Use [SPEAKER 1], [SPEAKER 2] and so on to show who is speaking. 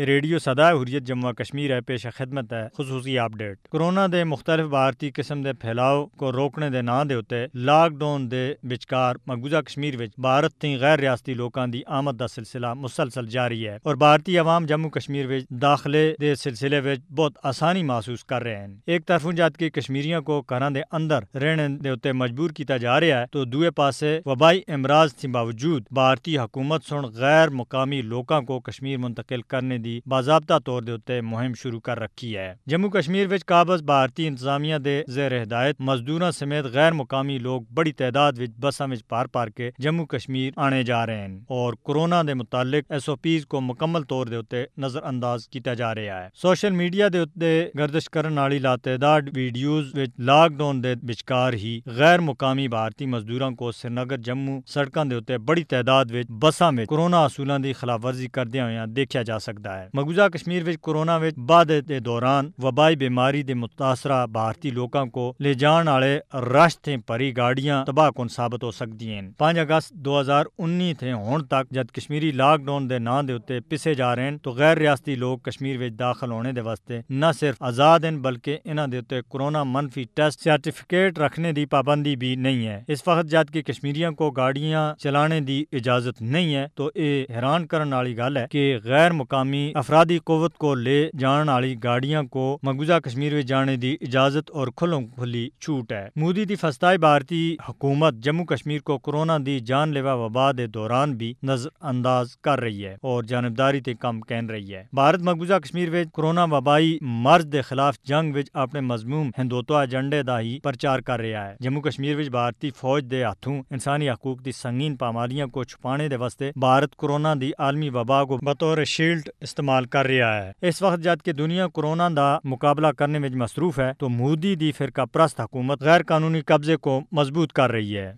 [SPEAKER 1] Radio صدائے حریت جموں کشمیر ہے پیش خدمت ہے خصوصی اپڈیٹ۔ کورونا دے مختلف بھارتی قسم دے پھیلاؤ کو روکنے دے ناں دے اتے لاک ڈاؤن دے وچکار مقبوضہ کشمیر وچ بھارت تے غیر ریاستی لوکاں دی آمد دا سلسلہ مسلسل جاری ہے اور بھارتی عوام جموں کشمیر وچ داخلے دے سلسلے وچ بہت آسانی محسوس کر رہے ہیں۔ ایک طرف جد کہ کشمیریوں کو گھراں دے اندر رہنے دے اتے مجبور کیتا جا رہا ہے تو دوسرے پاسے وبائی امراض کے باوجود بھارتی حکومت سن غیر مقامی لوکاں کو کشمیر منتقل کرنے دی باضابطہ طور دے اتے مہم شروع کر رکھی ہے۔ جموں کشمیر وچ قابض بھارتی انتظامیہ دے زیر ہدایت مزدوراں سمیت غیر مقامی لوگ بڑی تعداد وچ بساں وچ پار کے جموں کشمیر آنے جا رہے ہیں اور کورونا دے متعلق SOPs کو مکمل طور دے اتے نظر انداز کیتا جا رہا ہے۔ سوشل میڈیا دے اتے گردش کرن والی لاتعداد videos which lock down they وچکار ہی غیر مقامی بھارتی مزدوراں کو سری نگر جموں سڑکاں دے اتے بڑی تعداد وچ بساں وچ کورونا اصولاں دی خلاف ورزی کردیاں ہویاں دیکھا جا سکتا ہے۔ مقبوضہ کشمیر وچ کورونا وچ بعد دے دوران وبائی بیماری دے متاثرہ بھارتی لوکاں کو لے جان والے رش تے بھری گاڑیاں تباہ کن ثابت ہو سکتی ہیں۔ 5 اگست 2019 تھے ہون تک جد کشمیری لاک ڈاؤن دے ناں دے اتے پسے جا رہے ہیں تو غیر ریاستی لوگ کشمیر وچ داخل ہونے دے واسطے نہ صرف آزاد ہیں بلکہ انہاں دے اتے کورونا منفی ٹیسٹ سرٹیفکیٹ رکھنے دی پابندی بھی نہیں ہے۔ اس وقت جد کہ کشمیریوں کو گاڑیاں چلانے دی اجازت نہیں ہے تو یہ حیران کرن والی گل ہے کہ غیر مقامی افرادی قوت کو لے جان والی گاڑیاں کو مقبوضہ کشمیر وچ جانے دی اجازت اور کھلم کھلی چھوٹ ہے۔ مودی دی فسطائی بھارتی حکومت جموں کشمیر کو کورونا دی جان لیوا وبا دے دوران بھی نظر انداز کر رہی ہے اور جانبداری تے کم کہن رہی ہے۔ بھارت مقبوضہ کشمیر وچ کورونا وبائی مرض دے خلاف جنگ وچ اپنے مضموم ہندوتوا ایجنڈے دا ہی پرچار کر رہا ہے۔ جموں کشمیر وچ بھارتی فوج دے ہاتھوں انسانی حقوق دی سنگین پامالیاں کو چھپانے دے واسطے بھارت کورونا دی عالمی وبا کو بطور شیلڈ استعمال کر رہا ہے۔ اس وقت جد کہ دنیا کورونا دا مقابلہ کرنے میں مصروف ہے تو مودی دی فرقہ پرست حکومت غیر قانونی قبضے کو مضبوط کر رہی ہے۔